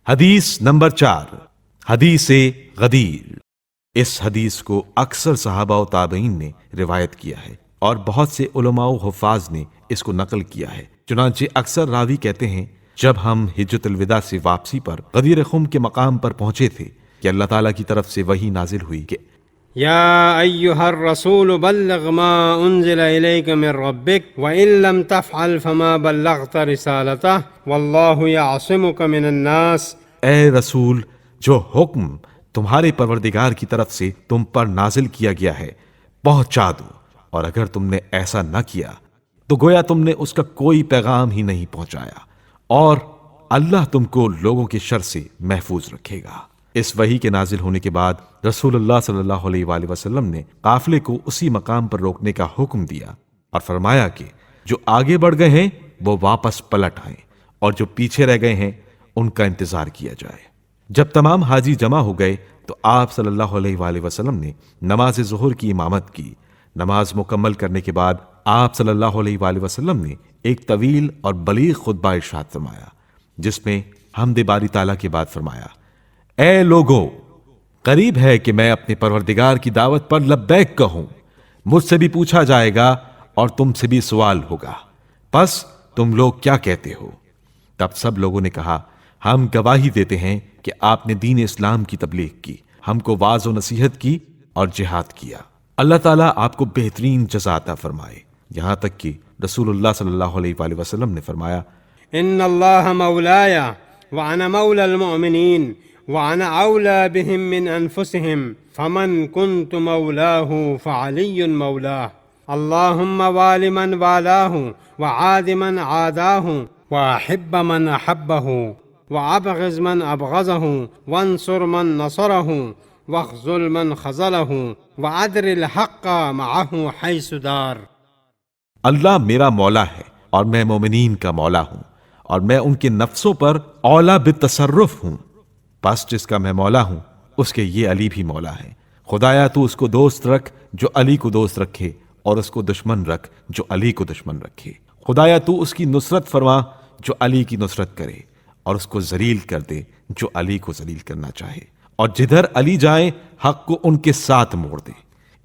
حدیث نمبر 4، حدیث غدیر۔ اس حدیث کو اکثر صحابہ و تابعین نے روایت کیا ہے اور بہت سے علماء و حفاظ نے اس کو نقل کیا ہے۔ چنانچہ اکثر راوی کہتے ہیں جب ہم حجۃ الوداع سے واپسی پر غدیر خم کے مقام پر پہنچے تھے کہ اللہ تعالیٰ کی طرف سے وحی نازل ہوئی کہ یا ایہا الرسول بلغ ما انزل الیک من ربک وان لم تفعل فما بلغت رسالتہ واللہ یعصمک من الناس۔ اے رسول، جو حکم تمہارے پروردگار کی طرف سے تم پر نازل کیا گیا ہے پہنچا دو، اور اگر تم نے ایسا نہ کیا تو گویا تم نے اس کا کوئی پیغام ہی نہیں پہنچایا، اور اللہ تم کو لوگوں کے شر سے محفوظ رکھے گا۔ اس وحی کے نازل ہونے کے بعد رسول اللہ صلی اللہ علیہ وآلہ وسلم نے قافلے کو اسی مقام پر روکنے کا حکم دیا اور فرمایا کہ جو آگے بڑھ گئے ہیں وہ واپس پلٹ آئیں، اور جو پیچھے رہ گئے ہیں ان کا انتظار کیا جائے۔ جب تمام حاجی جمع ہو گئے تو آپ صلی اللہ علیہ وآلہ وسلم نے نماز ظہر کی امامت کی۔ نماز مکمل کرنے کے بعد آپ صلی اللہ علیہ وآلہ وسلم نے ایک طویل اور بلیغ خطبہ ارشاد فرمایا، جس میں حمد باری تعالیٰ کے بعد فرمایا، اے لوگو، قریب ہے کہ میں اپنے پروردگار کی دعوت پر لبیک کہوں، مجھ سے بھی پوچھا جائے گا اور تم سے بھی سوال ہوگا، پس تم لوگ کیا کہتے ہو؟ تب سب لوگوں نے کہا، ہم گواہی دیتے ہیں کہ آپ نے دین اسلام کی تبلیغ کی، ہم کو واعظ و نصیحت کی اور جہاد کیا۔ اللہ تعالیٰ آپ کو بہترین جزا عطا فرمائے۔ یہاں تک کہ رسول اللہ صلی اللہ علیہ وآلہ وسلم نے فرمایا، ان اللہ مولایا وانا مولا المؤمنین وانا اولا بهم من انفسهم فمن كنت مولاه فعلی مولاه اللهم وال من والاه وعاد من عاداه واحب من احبه وابغض من ابغضه وانصر من نصره واخذل من خذله وادر الحق معه حيث دار۔ اللہ میرا مولا ہے اور میں مومنین کا مولا ہوں، اور میں ان کے نفسوں پر اولا بالتصرف ہوں، پس جس کا میں مولا ہوں اس کے یہ علی بھی مولا ہے۔ خدایا تو اس کو دوست رکھ جو علی کو دوست رکھے، اور اس کو دشمن رکھ جو علی کو دشمن رکھے۔ خدایا تو اس کی نصرت فرما جو علی کی نصرت کرے، اور اس کو ذلیل کر دے جو علی کو ذلیل کرنا چاہے، اور جدھر علی جائیں حق کو ان کے ساتھ موڑ دے۔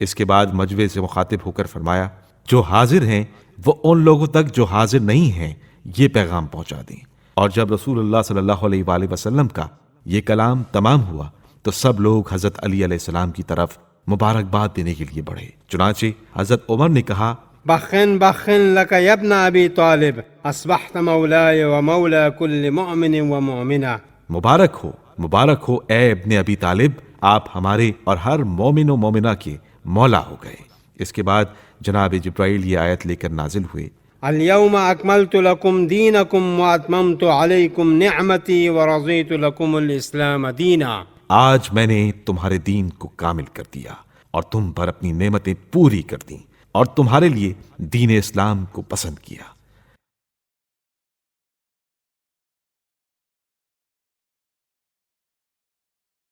اس کے بعد مجمع سے مخاطب ہو کر فرمایا، جو حاضر ہیں وہ ان لوگوں تک جو حاضر نہیں ہیں یہ پیغام پہنچا دیں۔ اور جب رسول اللہ صلی اللہ علیہ وآلہ وسلم کا یہ کلام تمام ہوا تو سب لوگ حضرت علی علیہ السلام کی طرف مبارکباد دینے کے لیے بڑھے۔ چنانچہ حضرت عمر نے کہا، بخن بخن لك يا ابن ابی طالب اصبحت مولاي ومولا كل مؤمن ومؤمنة۔ مبارک ہو اے ابن ابی طالب، آپ ہمارے اور ہر مومن و مومنہ کے مولا ہو گئے۔ اس کے بعد جناب جبرائیل یہ آیت لے کر نازل ہوئے، اليوم اکملت لكم دینکم واتممت علیکم نعمتی ورضیت لكم الاسلام دینا۔ آج میں نے تمہارے دین کو کامل کر دیا اور تم پر اپنی نعمتیں پوری کر دیں، اور تمہارے لیے دین اسلام کو پسند کیا۔